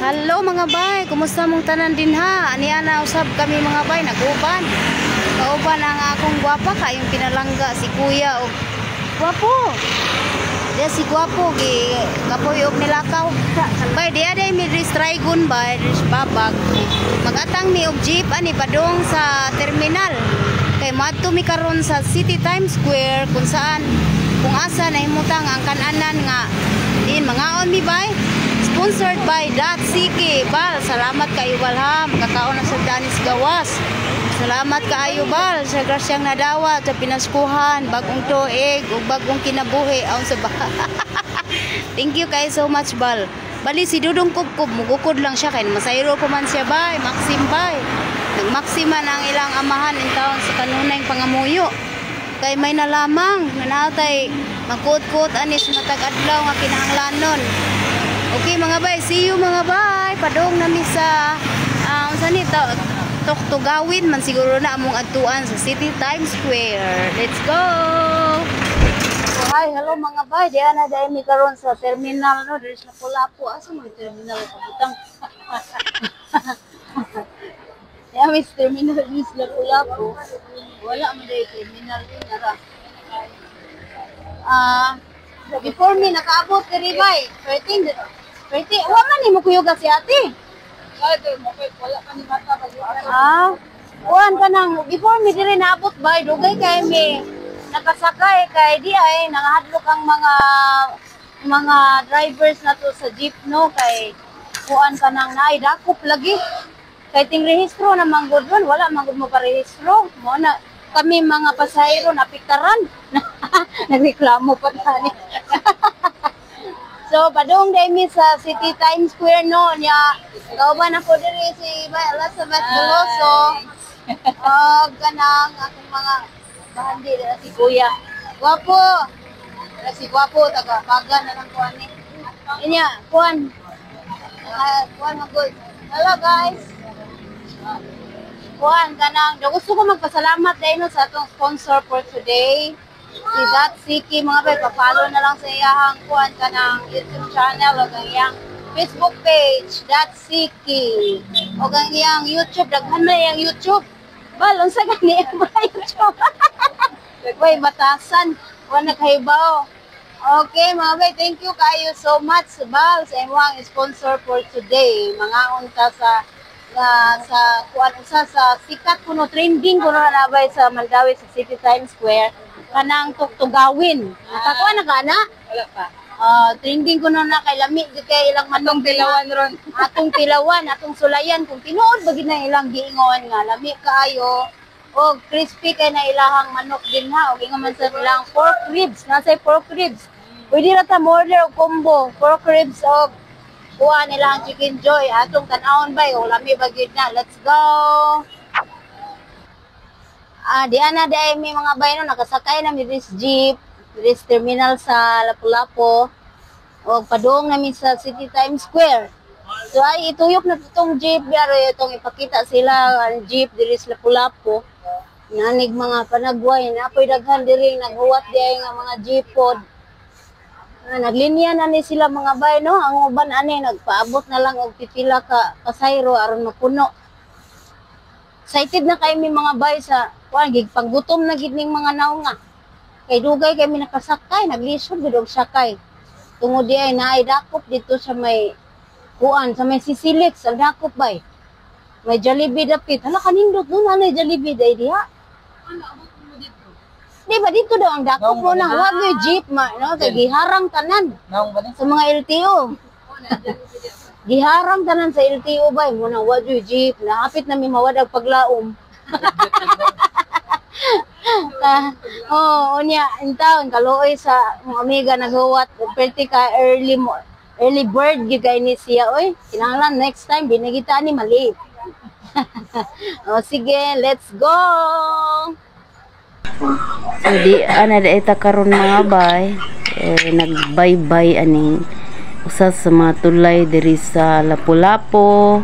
Hello mga bay, kumusta mong tanan din ha? Aniya na usab kami mga bay, nag-uban. Kauban ang akong gwapa kayong pinalangga si kuya og gwapo. Dia si gwapo gi kapoy og nilakaw. Bay dia day mi distraygon bay, babag. Magatang mi og jeep ani padung sa terminal. Kay madto mi karon sa City Times Square kung saan kung asa nahimutang ang kananan nga din mangaon mi bay. Sponsored by Siki Bal. Salamat kayo Bal ha. Magkakaon na sa Danis Gawas. Salamat kaayo Bal sa grasyang nadawat sa pinaskuhan, bagong tuig ug bagong kinabuhi aun sa Thank you kayo so much Bal. Bali si Dudong Kubkub mugukod lang siya kay masayro pa man siya bay, Maxim bay. Nagmaksima na ang ilang amahan in taon sa kanunay pangamuyo. Kay may nalamang nanatay magkuot-kuot anis matag adlaw nga kinahanglanon. Okay mga bay, see you mga bay. Padong nami sa unsa ni Tuktugawin man siguro na among adtuan sa City Times Square. Let's go. So, hi, hello mga bay. Diyan na dai mi karon sa terminal no, there's Lapu-Lapu asa mo terminal sa butang. Ya mi terminal is Lapu-Lapu. Wala man dai terminal ni nara. Before me nakaabot diri bay. Pwede, wala ni mo kuyuga si ate. Wala pa ni mata ba. Kuan ka nang before me diri naabot bay, dugay kay me nakasakay kay di ay nangahadlok ang mga drivers na to sa jeep no kay kuan ka nang naay dakop lagi. Kay ting rehistro na manggod ron, wala manggod mo pa rehistro. Mo na kami mga pasahero napiktaran. Nagreklamo pa tani. So, padung day mi sa City Times Square no, niya, kauban ako diri si Elizabeth Veloso. Ganang akong mga bahandi dira si Kuya. Gwapo! Dira si Gwapo, taga-pagan na lang kuhan ni. Inya, kuhan. Kuhan mag-good. Hello guys! Kuhan, ganang. Gusto ko magpasalamat dahil no, sa atong sponsor for today. Si Siki, mga bay, pa-follow na lang sa iyahang kuhan ka ng YouTube channel o ang iyang Facebook page, Siki. O ang iyang YouTube, daghan na iyang YouTube. Bal, unsa gani ang mga YouTube? Bay, batasan. Wala naghahibaw. Okay, mga bay, thank you kayo so much, Bal, sa imong sponsor for today. Mga unta sa kuan usa sa sikat kuno trending kuno na bay sa Mandawi sa City Times Square. Kanang Tuktugawin. Nakakuha na ka na? Wala pa. Trending ko na kay lami kay ilang manong tilawan ron. Atong tilawan, atong sulayan kung tinuod bagid na ilang giingon nga lami kaayo. O crispy kay na ilahang manok din ha. O ingon man sa ilang pork ribs, nasay pork ribs. Pwede ra ta order og combo, pork ribs o kuha nilang chicken joy. Atong tan-awon bay o lami bagid na. Let's go. Diyan na dahil may mga bayan no, nakasakay na this jeep, this terminal sa Lapu-Lapu, o padung namin sa City Times Square. So ay ituyok na itong jeep, pero itong ipakita sila ang jeep diri sa Lapu-Lapu. Nanig mga panagway, napoy daghan diri naghuwat diay nga mga jeepod. Naglinya na ni sila mga bayan no, ang uban ani nagpaabot na lang og pipila ka pasayro aron mapuno. Excited na kay mi mga bay sa kuan gig panggutom na gid ning mga naunga. Kay dugay kay mi nakasakay, naglisod gid og sakay. Tungod di ay naay dakop dito sa may kuan sa may Sisilik sa dakop bay. May Jollibee dapit. Hala kanindot no nanay Jollibee day diha. Ano abot mo dito? Di ba dito daw ang dakop mo nang wag may jeep no kay giharang tanan. Naong ba Sa mga LTO. Giharang tanan sa LTO bay mo na wadyo jeep na hapit na mi mawadag paglaom. Unya in town kaluoy sa mga amiga naghuwat perti ka early bird gyud kay ni siya oy. Kinahanglan next time binigita ni maliit. Sige, let's go. So di ana da karon mga bay nagbaybay aning usa sa mga tulay diri sa Lapu-Lapu.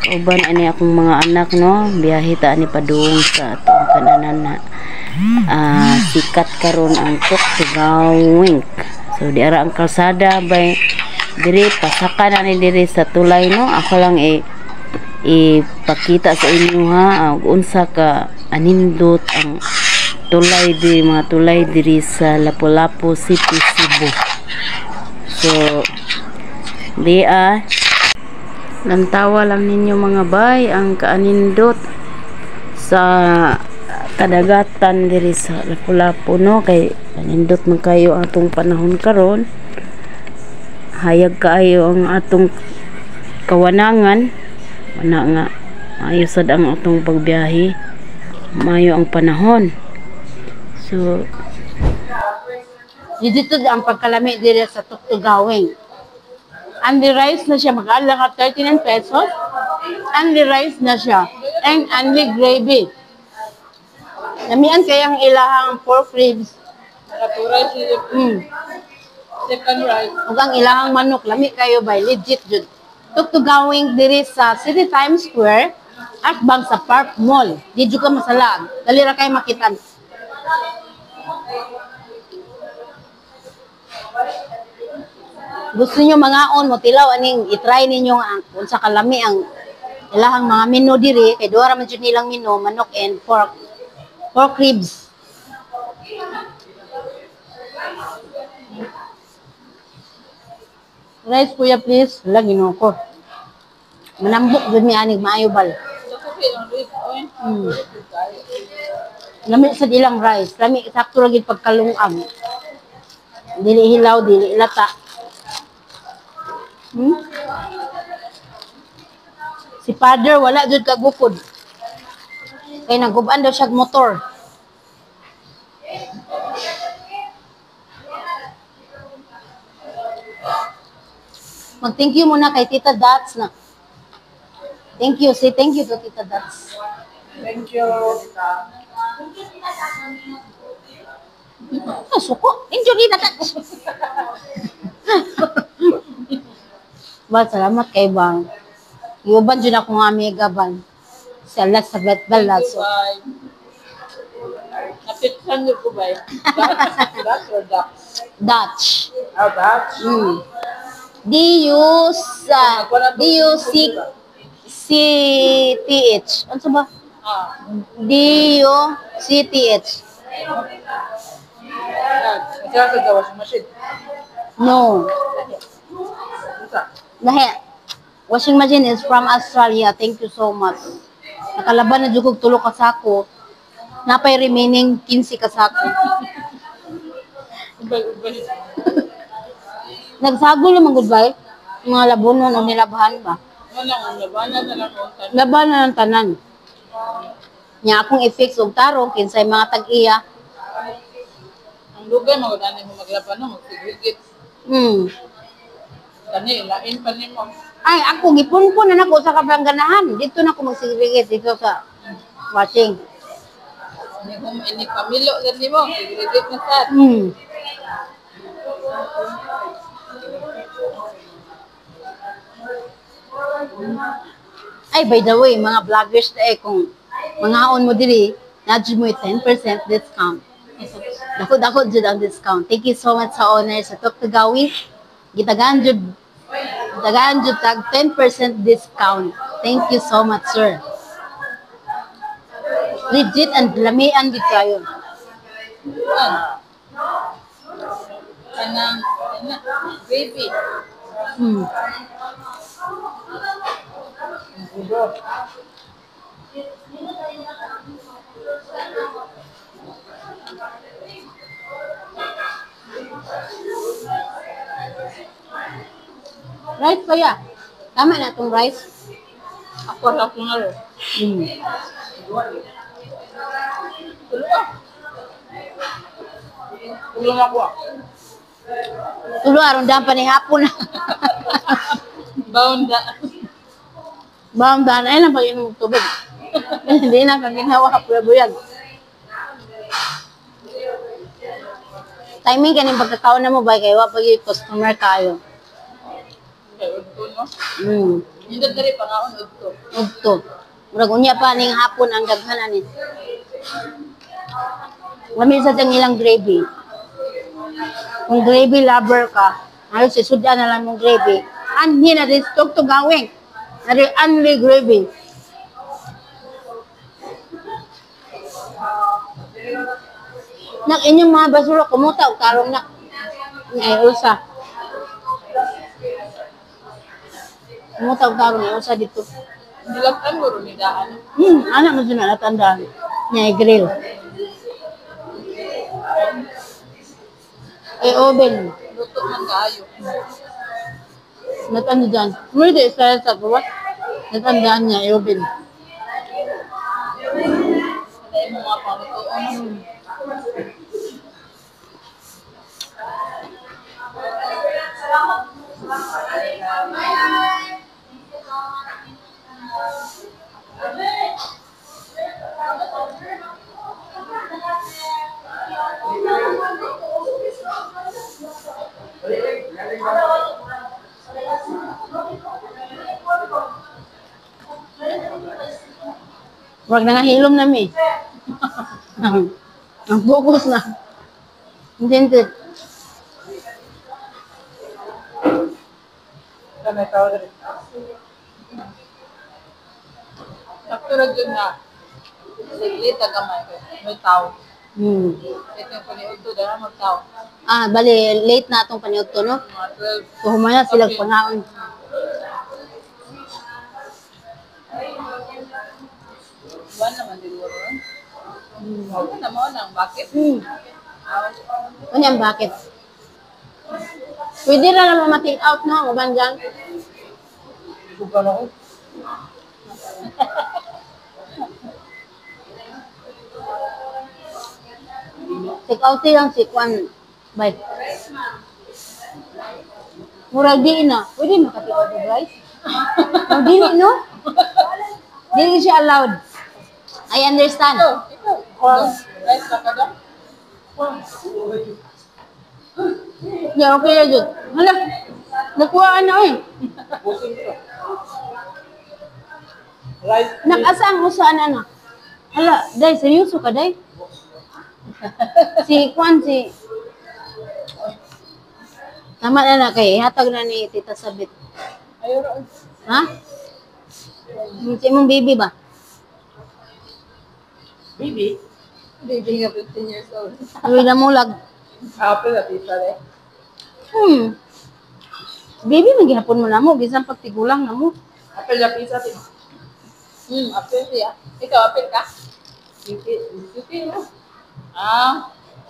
Uban ani akong mga anak no, biyahe ta ani padung sa atong kananan na sikat karon ang Tuktugawin. So di ara ang kalsada bay Diri pasaka na ni diri sa tulay no. Ako lang ipakita sa inyo ha unsa ka anindot ang tulay diri, mga tulay diri sa Lapu-Lapu City, Cebu. So lantawa lang ninyo mga bay ang kaanindot sa kadagatan diri sa Lapu-Lapu no, kay anindot man kayo atong panahon karon. Hayag kaayo ang atong kawanangan, wala nga maayo sad ang atong pagbiyahe, maayo ang panahon. So Dito ang pagkalami diri sa Tuktugawing. Only rice na siya, mag-alang at 39 pesos. Only rice na siya. And only gravy. Namian kayang ilahang pork ribs. Second rice. Ug ang ilahang manok, lami kayo ba? Legit jud. Tuktugawing diri sa City Times Square at bang sa Park Mall. Di jud ka masalag. Dali ra kay makitan. Gusto niyo mga mo tilaw aning i-try ninyo ang unsa kalami ang ilahang mga menu diri kay duha ra man jud nilang menu, manok and pork ribs. Rice kuya please, lagi no ko. Manambok jud mi aning maayo bal. Lami sa ilang rice, lami sakto ra gid pagkalungag. Dili hilaw, dili lata. Si father wala jud kagukod. Kay nagub-an daw siya motor. Mag-thank you muna kay Tita Dots na. Thank you. Say thank you to Tita Dots. Thank you. Suko. Enjoy na Dots. Salamat kay Bang. Iuban dyan ako nga amiga ban. Si Elizabeth Balazo. Napitsan niyo ko ba? Dutch or Dutch? Dutch. Oh, Dutch? D-U-C-T-H. Ano sa ba? D-U-C-T-H. Ito sa washing machine? No. Lahi. Washing machine is from Australia. Thank you so much. Nakalaban na jugog tulo ka sako. Napay remaining 15 ka sako. Nagsagol naman goodbye. Mga labunon o nilabahan ba? Labanan ng tanan. Nya akong i-fix og tarong kinsay mga tag-iya. Ang lugay magudani mo maglaban no, magsigigit. Kani lain pa nimo. Ay, ako gipunpon na nako sa kapangganahan. Dito na ako magsigigit dito sa washing. Ini pamilo din nimo, sigigit na sad. Ay, by the way, mga vloggers na kung mangaon mo diri, nadyo mo 10% discount. Dako-dako jud ang discount. Thank you so much sa owner sa Tuktugawing. Gitagaan jud tag 10% discount. Thank you so much, sir. Legit and lamian gid kayo. Kanang baby. Rice kaya? Tama na itong rice? Ako na ito nga rin. Tulo na ako. Tulo, aron daan pa ni hapon. Baunda. Baunda na. Ay lang pag-inom ng tubig. Hindi na kaginawa ka pula buyag. Timing ka ng pagkakaon na mo ba? Kaya wapag yung customer kayo. Udto, no? Hindi dari pangaon udto. Udto. Murag unya pa ning hapon ang daghan ani. Lami sa tang ilang gravy. Kung gravy lover ka, Halos isuda na lang mong gravy. Anhi na rin tugtugawing. Na rin only gravy. Nak inyong mga basura kumuta og tarong nak. Ay usa. Kumuta og tarong ay usa dito. Dilatan mo rin nidaan. Anak mo dyan natandaan. Niya grill. Ay oven. Luto man kayo. Natanda dyan. Pwede isa sa gawa. Natandaan niya ay oven. Ano yung mga palutoon? Wag na nga hilom na mi. Ang focus na. Hindi. Kami tao rin. Nakturag yun na. Siglit ang kamay ko. May tao. Ito yung paniuto na mag-tao. Bali, late na atong paniod to, no? Mga 12. So, humana sila pangaon. Buwan naman din mo rin. Ano naman ang bakit? Ano bakit? Pwede na naman ma-take out, no? Ang uban dyan. Bukan ako. Take out lang si Kwan. Bye. Murag di na. Pwede makatake out the rice? Ang dili, no? Dili siya allowed. I understand. Ikaw. Rice na ka daw? Yeah, okay na dyan. Hala, nakuhaan na eh. Rice. Nakasang mo saan na. Hala, day, seryoso ka, day? Si Kwan, si... Tama na kay hatag na ni Tita Sabit. Ayun. Ha? Si mong baby ba? Baby? Baby nga 15 years old. Uwi na mulag. Apple na tita eh. Baby, maghihapon mo na mo. Bisan pagtigulang na mo. Apple na pizza din. Apple siya. Ikaw, apple ka? Yuki mo.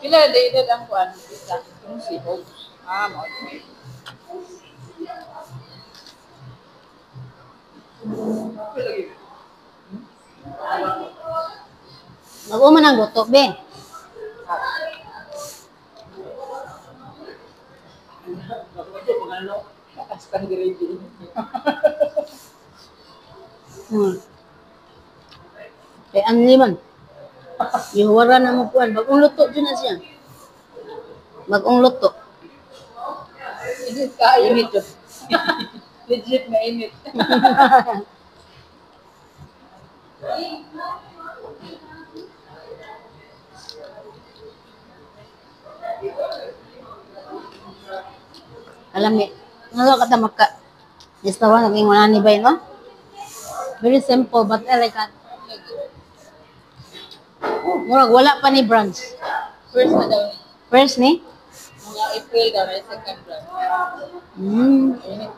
Pila na edad ang kuhan? Pizza. Yung sihog. Mo. Bago man ang luto, be. Nakastan gravy. Kaya ang liman. Ihuwara na mo kuhan. Bagong luto dyan na siya. Bagong luto. Init ka. Init yun. Legit na init. Alam mo, nga ka maka. Istawa, naging wala ni Bay, no? Very simple, but elegant. Murag, wala pa ni branch. First na daw ni. First ni? Mga April daw na yung second run. Init.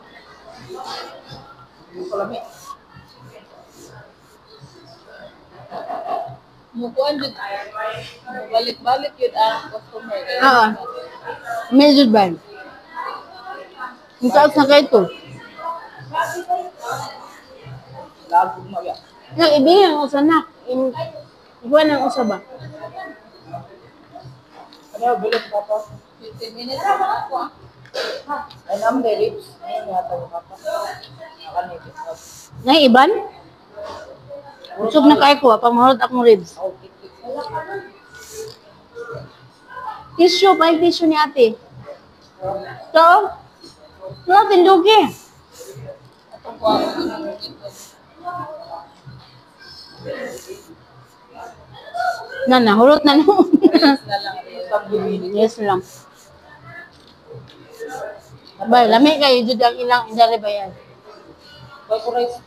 Kulami. Mukuan dyan. Balik-balik yun ang customer. Oo. Medyo ba? Ang taas na kayo ito. Lagog mo yan. Yung ibigay ang usa na. Ibuan ang usa ba? Ano, bilit ka pa? 15 minutes na ako Ay, ang ribs. Ayun yata yung papa. Nakanipit na. Ngay iban? Usog na kayo ko, pamahulot akong ribs. Okay. Tissue, pa yung tissue ni ate. So, wala tindugi. Atong ko ako dito. Hulot na no. Na lang. Isang bumili. Yes lang. Bay, lami kayo jud ang ilang indare ba yan? Pag rice.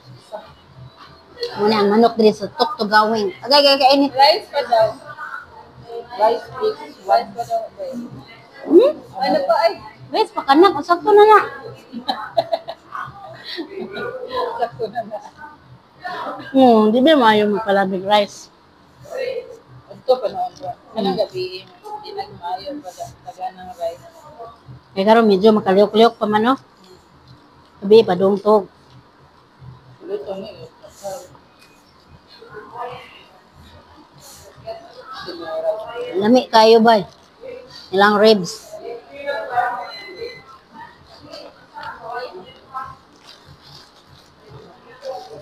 Muna ang manok diri sa tuktugawing. Agay kainit. Rice pa daw. Rice cakes. Rice pa daw. Ano pa ay? Guys, pakanak, sakto na na. Sakto na na. Di ba maayo magpalamig rice? Ito pa naman ba? Anong gabi? Hindi nagmayo pa taga ng rice. Kaya karon medyo makaliok-liok pa man, no? Sabi, padungtog. Luto ni. Lami kayo ba? Ilang ribs.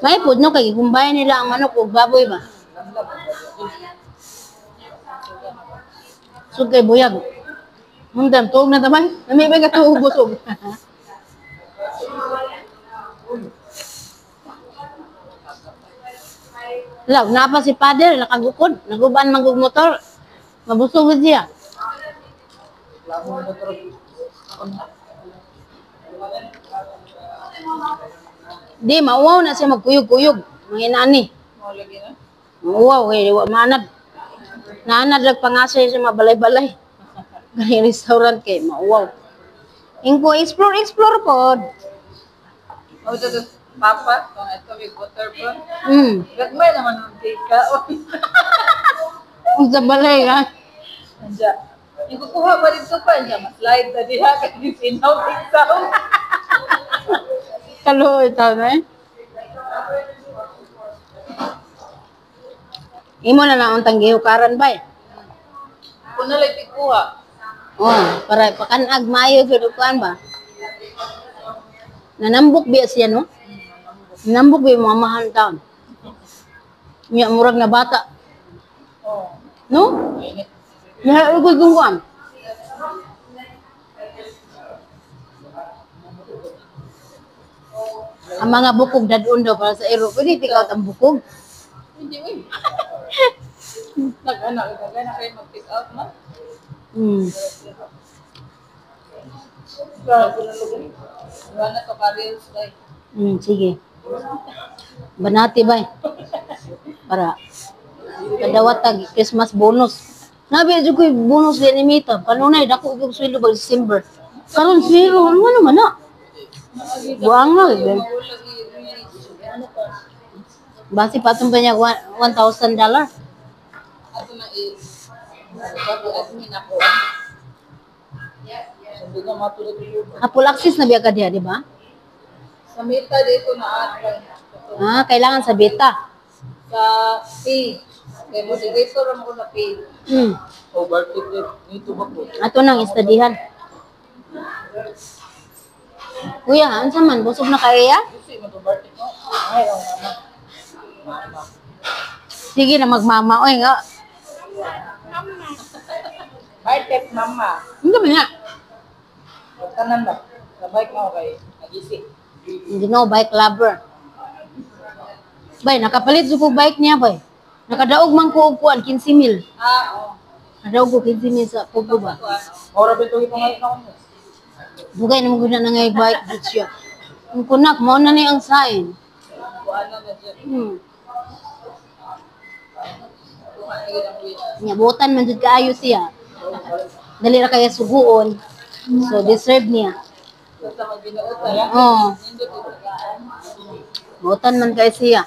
May food no kay gumbayan nila ang manok ug baboy ba? Sugay buyag. Mundam tuog na tamay. Nami ba ka tuog busog? Law, napa si father nakagukod, naguban magug motor. Mabusog gid siya. Di mauwaw na siya magkuyog-kuyog. Mga inani. Mo lagi na. Mauwaw kay wa manad. Naanad lag pangasay siya mabalay-balay. Gani restaurant kay mauwaw. Ingko explore pod. Oh, ito papa, kung ito may butter pa. Gagmay naman ang tika. Unsa balay ha? Anja. Ikukuha pa dito pa niya. Slide na diha. Kasi sinaw tigsaw. Kalo itaw na eh. Imo na lang untang gihukaran ba eh? Kung nalay tikuha. Oh, para pakanag maayo gyud kuan ba? Nanambok biya siya no? Nanambok biya mga mahal taon. Nya murag na bata. Oh. No? Ya ugod kung kuan. Ang mga bukog dadun daw para sa ero. Pwede tikaw ang bukog. Hindi mo. Nag-anak kayo mag-pick out na. Wala na to ka-reels like. Sige. Banati ba? Para kadawatag Christmas bonus. Nabi jud ko bonus din imita. Kanunay dako gyud sweldo bag December. Karon zero ano naman na. Buang na gyud. Basi patong pa niya $1,000. Ato na is admin ako. Sabi nga matulog yung Apple access na biya ka diha, di ba? sa meta dito na Ah, kailangan sa beta. sa pay. Kaya moderator naman ko sa pay. Overtake dito ba po? Ato nang istadihan. Kuya, ansa man busog na kaya? Kasi mag-overtake no? Ay, mama. Sige na magmama oy nga. Bartek mama. Hindi ba niya? Tanan ba? Sa bike mo kay nag-isi. Hindi no, bike lover. Bay, nakapalit sa ko bike niya, bay. Nakadaog man ko og kuan 15,000. Oo. Nadaog ko 15,000 sa pugo ba? Ora ba ito ipangalit na ko? Bugay na mo gud na ngay bike gud siya. Ang kunak mo na ni ang sign. Kuan na na dyan. Nyabutan man jud kaayo siya. Dali ra kaya suguon. So deserve niya. Basta magbinuot na lang. Oh, Nindot ito. butan man kay siya.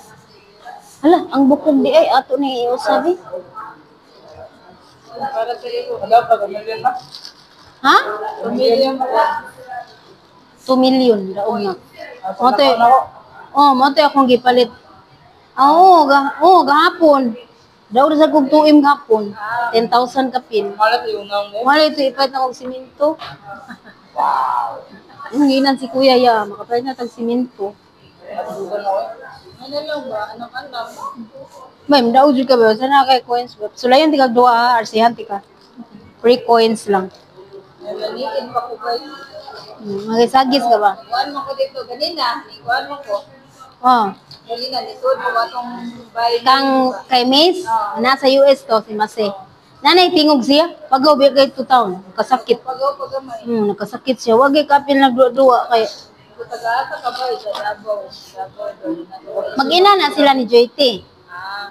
Hala, ang bukog di ay ato ni usabi. Para sa iyo. Wala pa, gamilyan na. Ha? Gamilyan pa. 2 million daog na. Mote. Oh, mote akong gipalit. Gahapon. Daw sa kog tuim gahapon. 10,000 kapin. Malat yung naong eh. Wala ito ipalit na kog simento. Yung ginan si Kuya ya, makapalit na tag simento. Matutugan ako eh. Ano lang ba? Anak-anak. Ma'am, daw jud ka ba? Sana kay coins ba? Sulayan tigag duha, arsihan tika. Free coins lang. Nalaniin pa ko kayo. Magisagis ka ba? Ikuan mo ko dito. Ganina, ikuan mo ko. Oh. Ganina, likod mo atong bahay. Kang kay Mace, nasa US to si Mase. Nanay tingog siya. Pagaw biya kay 2 taon. Kasakit. Pagaw pagamay. Nakasakit siya. Wag kay kapil nagduwa kay Kung taga-asa ka ba, sa Davao. Davao. mag-ina na sila ni JT. Ah,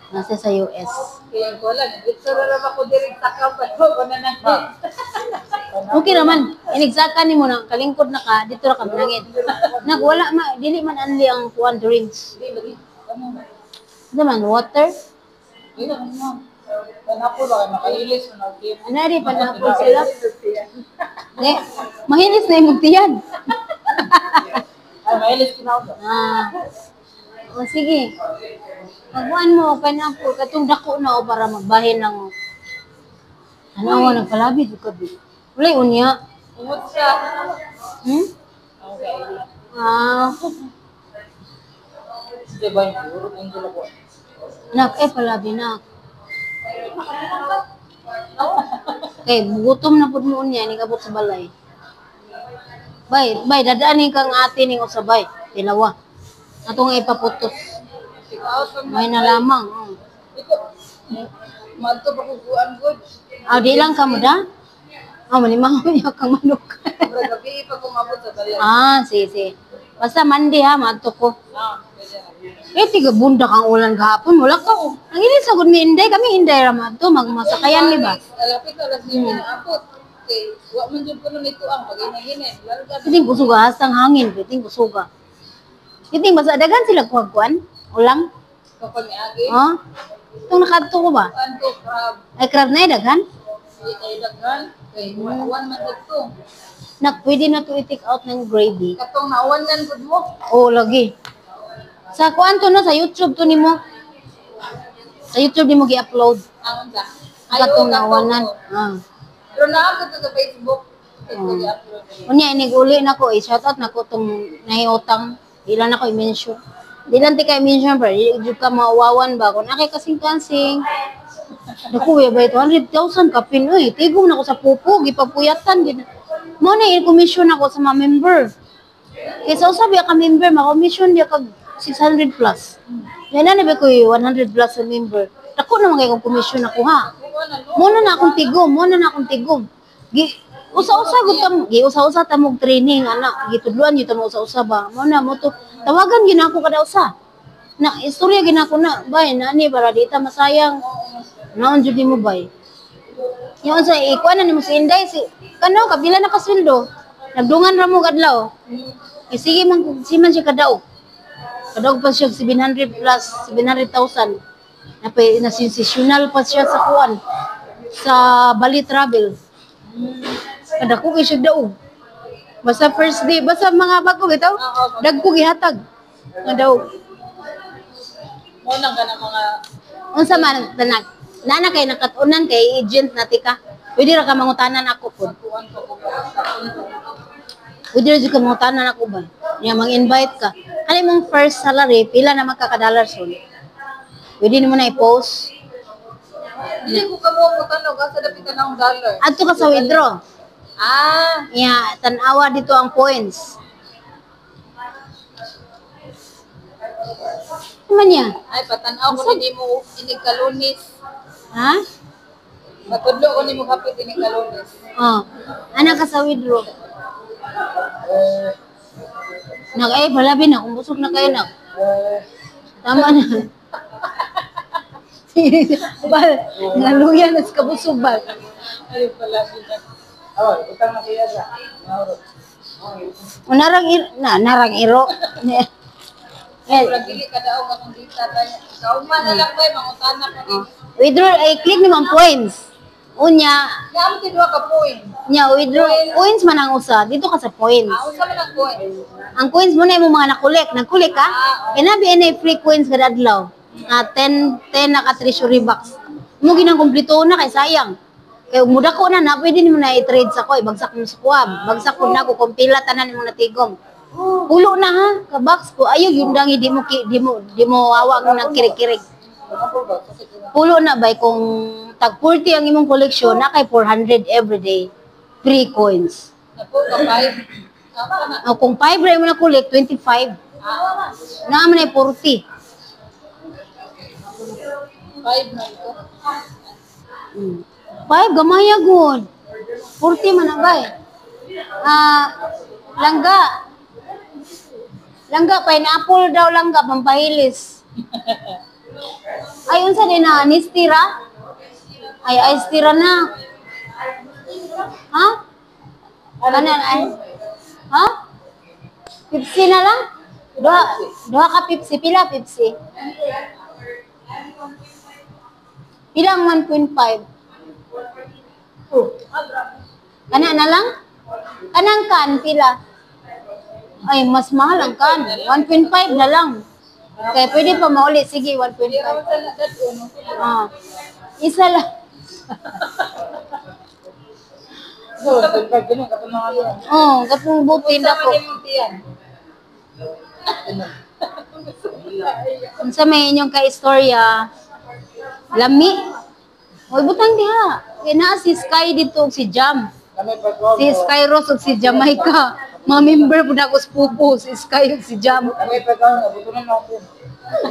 Nasa sa US. kaya ko lang. Dito na naman ako direct takap. Ano na nang Okay naman. Inigsaka ni mo na kalingkod na ka, dito ra ka manangit. Nagwala dili man anli ang kuan drinks. Hindi, lagi. Ano? Naman water. Hindi na, ano? Panapo ba? Makailis mo na. Ano rin panapol sila? Di, mahilis na yung tiyan. Ay, mailis kinaudo. O sige. Magbuan mo, pineapple, katong dako na o para magbahin ng ano ako, nagpalabid ko di. Wala unya. Umot siya. Okay. Diba yung puro yung dula ko? Palabi na. Gutom na po mo niya, nikabot sa balay. Bay, dadaanin kang ate ning usabay. Tilawa. Atong ipaputos. May na lamang. Manto pa kukuan good. Di lang ka mo da? Manimangaw niya kang manok. Gabi pa kumabot sa bayan. Sige. Basta Monday ha, mato ko. Pwede na. Tiga bunda kang ulan gahapon. Wala ka. Ang ilis agad mi inday. Kami inday ramat to. Magmasakayan ni ba? Alapit alas 9 na apot. Okay. Wa man jud kuno nito ang paghinay-hinay. Kiting kusuga. Hasang hangin. Kiting kusuga. Kiting basta dagan sila kuwagkuan. Ulam. Kapag agi. Itong nakadto ko ba? Kuan to crab. Ay, crab na dagan? Di tayo daghan. Kay one man dito. Pwede na to i-take out ng gravy. Katong nawanan gud mo. Lagi. Sa kuan to no, sa YouTube to nimo. Sa YouTube nimo gi-upload. Amon ka. Katong nawanan. Pero naa ko to sa Facebook. Facebook i-upload. Unya iniguli na ko, i-shoutout na ko tong nahiutang. Ilan ako i-mention. Di lang ti ka i-mention, pero di ka mawawan ba? Kung nakay kasing-kasing. Naku, ba 200,000 kapin, tigom na ko sa pupo, gipapuyatan. Mo na i-commission ako sa mga member. Kaysa usabi ka member, maka-commission dia kag 600 plus. Yan na ba ko 100 plus sa member. Naku naman kayo kung commission ako ha. Muna na akong tigom. Usa-usa gud ta, usa-usa ta mog training ana, gitudluan gyud ta mo usa-usa ba. Mo to tawagan gyud ako kada usa. Na istorya gyud ako na, bay nani para di ta masayang. Naon jud mo bay. Yung sa ikuan na nimo si Inday si kano kabila na kasweldo. Nagdungan ra mo kadlaw. Sige man si man siya kadaog. Kadaog pa siya 700 plus 700,000. Na sensational pa siya sa kuan sa Bali Travel. Kada ko siya daog. Basta first day, basta mga bago bitaw. Dagko gihatag. Nga daog. Mo nang kana mga Unsa man tanag? Nana kay nakatunan kay agent nati ka. Pwede ra ka mangutanan ako pod. kuan ko ko. Pwede ra ka mangutanan ako ba? Nya mang-invite ka. Ano mong first salary pila na magkakadollar son? Pwede nimo na i-post. Dili ko kamo mo tanong asa dapat tanong dollar. Adto ka sa withdraw. Tanawa dito ang points. Ano niya? Ay patanaw ko ni mo inig kalunis. Ha? Matudlo ko ni mo kapit inig kalunis. Ana ka sa withdraw. Palabi na, kung busog na kayo na. Tama na. Bal, naluya na sa kabusog bal. Ay pala sila. Utang na kaya sa. Narang iro. Pero dili ka daw katong dita tayo. Kauman na lang bay mangutana ko ni. Withdraw, click naman points. Unya, Naam ti duha ka point. withdraw, points man ang usa. Dito ka sa points. Unsa man ang point? Ang coins mo na yung mga nakulik. Nagkulik ka? Kinabi na free coins kada adlaw. 10 naka treasury box. Mo ginang kumpleto na kay sayang. Kay muda ko na pwede nimo na i-trade sa ko, bagsak mo sa kuwab. Bagsak ko na ko kumpila tanan nimo natigom. Pulo na ha, ka box ko. Ayaw yung dangi di mo awag mo nang kirik-kirik. Pulo na bay kung tag 40 ang imong koleksyon na kay 400 every day free coins. Napo ka 5. Kung 5 ra mo na kulik 25. Na man ay 40. 5 man ko. 5 gamaya good. 40 man na bay. Langga. Langga pineapple daw langga pampahilis. Ay unsa din na anistira? Ay anistira na. Ha? Kanan ay. Ha? Pepsi na lang? Duha ka Pepsi. Pila Pepsi? Pilang 1.5? Kana na lang? Kanang kan, pila? Ay, mas mahal ang kan. 1.5 na lang. Kaya pwede pa mauli. Sige, 1.5. Isa lang. So, pag ganun, kapanangan yan. Kapong butin ako. Kung sa may inyong ka-istorya, lami. Hoy, butang diha. Kaya na si Sky dito, si Jam. Si Sky Rose ug si Jamaica. Ma-member po na ako sa pupo, si Sky ug si Jam.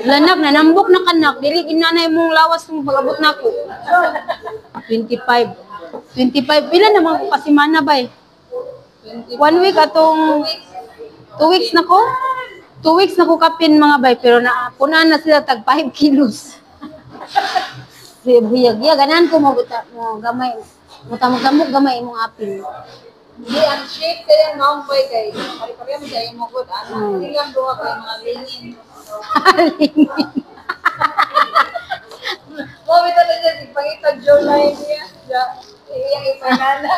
Lanak, nanambok na kanak. Dili ginanay mong lawas ng pag-abot na ako. 25. 25. Pila naman ko kasi mana ba eh? 1 week atong 2 weeks na ko. 2 weeks na ko kapin mga bay. Pero punan na sila tag 5 kilos. Buyag-buyag. Ganan ko mabuta mo gamay. Mutamog-tamog gamay mong apil. Hindi, ang shape kaya maong bay kay. Pari-pari mo dahil mo good. Hindi lang doha kay mga lingin. Lingin. Bita na dyan, ipangita July niya. Iyang ipanana.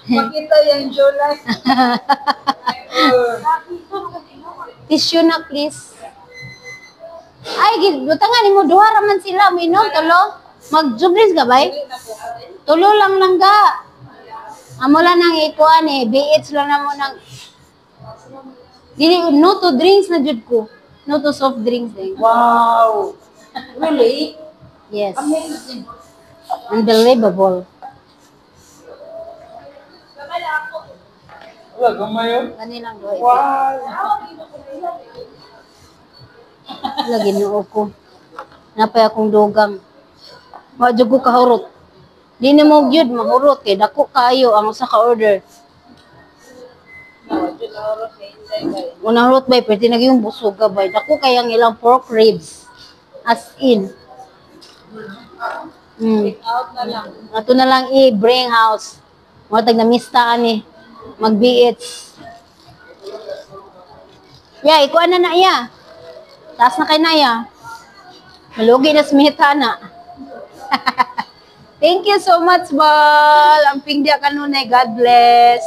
Makita yung July. Tissue na please. Ay, butangan ni mo duha raman sila mo inom tulo. Mag-jublis ka bay? Tulo lang ga. Amo lang nang ikuan eh, BH lang na mo nang dili no to drinks na jud ko. No to soft drinks eh. Wow! Really? Yes. Amazing. Unbelievable. Wala, gamay yun. Kanilang duha. Wow! Lagi noo ko. Napay akong dugang. Wa jud ko kahurot. Di na mo gyud mahurot kay dako kaayo ang usa ka order. Unang hurot bay pwede na yung busog ka bay. Dako kay ang ilang pork ribs. As in. Out na lang. Ato na lang i-bring house. Mga tag namista ani. Mag-BH. Ya, ikuan na iya. Taas na kay naya. Malugi na smita na. Thank you so much, Bal. Ang pingdia kanunay. God bless.